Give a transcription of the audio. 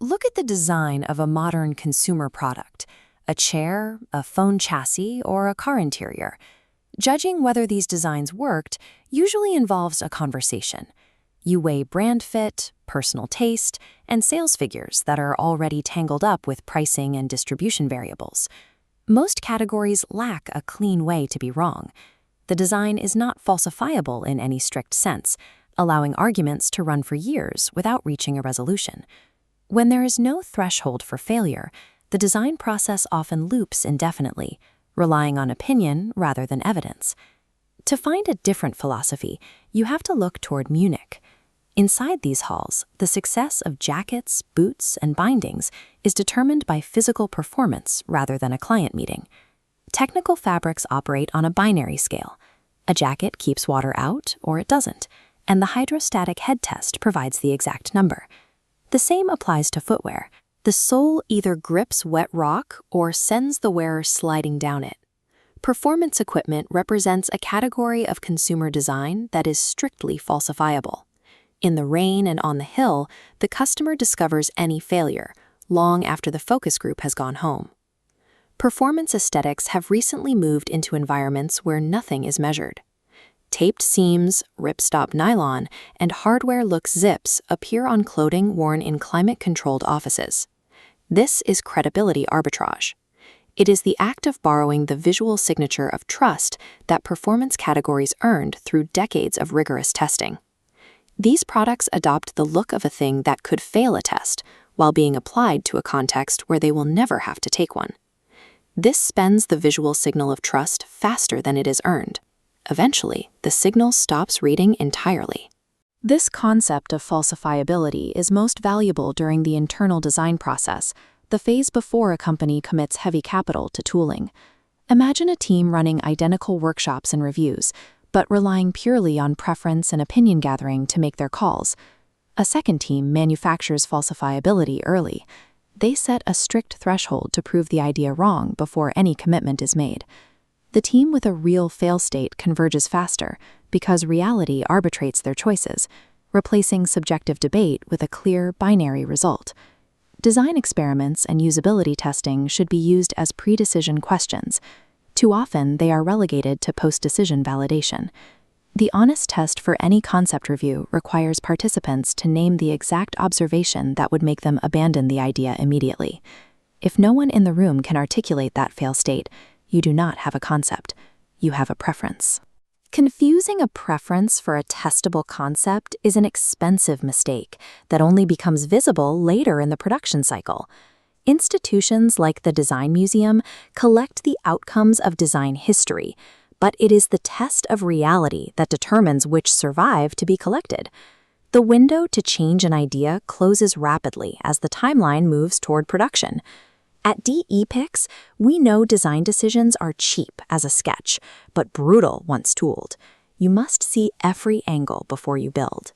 Look at the design of a modern consumer product, a chair, a phone chassis, or a car interior. Judging whether these designs worked usually involves a conversation. You weigh brand fit, personal taste, and sales figures that are already tangled up with pricing and distribution variables. Most categories lack a clean way to be wrong. The design is not falsifiable in any strict sense, allowing arguments to run for years without reaching a resolution. When there is no threshold for failure, the design process often loops indefinitely, relying on opinion rather than evidence. To find a different philosophy, you have to look toward Munich. Inside these halls, the success of jackets, boots, and bindings is determined by physical performance rather than a client meeting. Technical fabrics operate on a binary scale. A jacket keeps water out or it doesn't, and the hydrostatic head test provides the exact number. The same applies to footwear. The sole either grips wet rock or sends the wearer sliding down it. Performance equipment represents a category of consumer design that is strictly falsifiable. In the rain and on the hill, the customer discovers any failure, long after the focus group has gone home. Performance aesthetics have recently moved into environments where nothing is measured. Taped seams, ripstop nylon, and hardware-look zips appear on clothing worn in climate-controlled offices. This is credibility arbitrage. It is the act of borrowing the visual signature of trust that performance categories earned through decades of rigorous testing. These products adopt the look of a thing that could fail a test, while being applied to a context where they will never have to take one. This spends the visual signal of trust faster than it is earned. Eventually, the signal stops reading entirely. This concept of falsifiability is most valuable during the internal design process, the phase before a company commits heavy capital to tooling. Imagine a team running identical workshops and reviews, but relying purely on preference and opinion gathering to make their calls. A second team manufactures falsifiability early. They set a strict threshold to prove the idea wrong before any commitment is made. The team with a real fail state converges faster because reality arbitrates their choices, replacing subjective debate with a clear binary result. Design experiments and usability testing should be used as pre-decision questions. Too often, they are relegated to post-decision validation. The honest test for any concept review requires participants to name the exact observation that would make them abandon the idea immediately. If no one in the room can articulate that fail state, you do not have a concept. You have a preference. Confusing a preference for a testable concept is an expensive mistake that only becomes visible later in the production cycle. Institutions like the Design Museum collect the outcomes of design history, but it is the test of reality that determines which survive to be collected. The window to change an idea closes rapidly as the timeline moves toward production. At Depix, we know design decisions are cheap as a sketch, but brutal once tooled. You must see every angle before you build.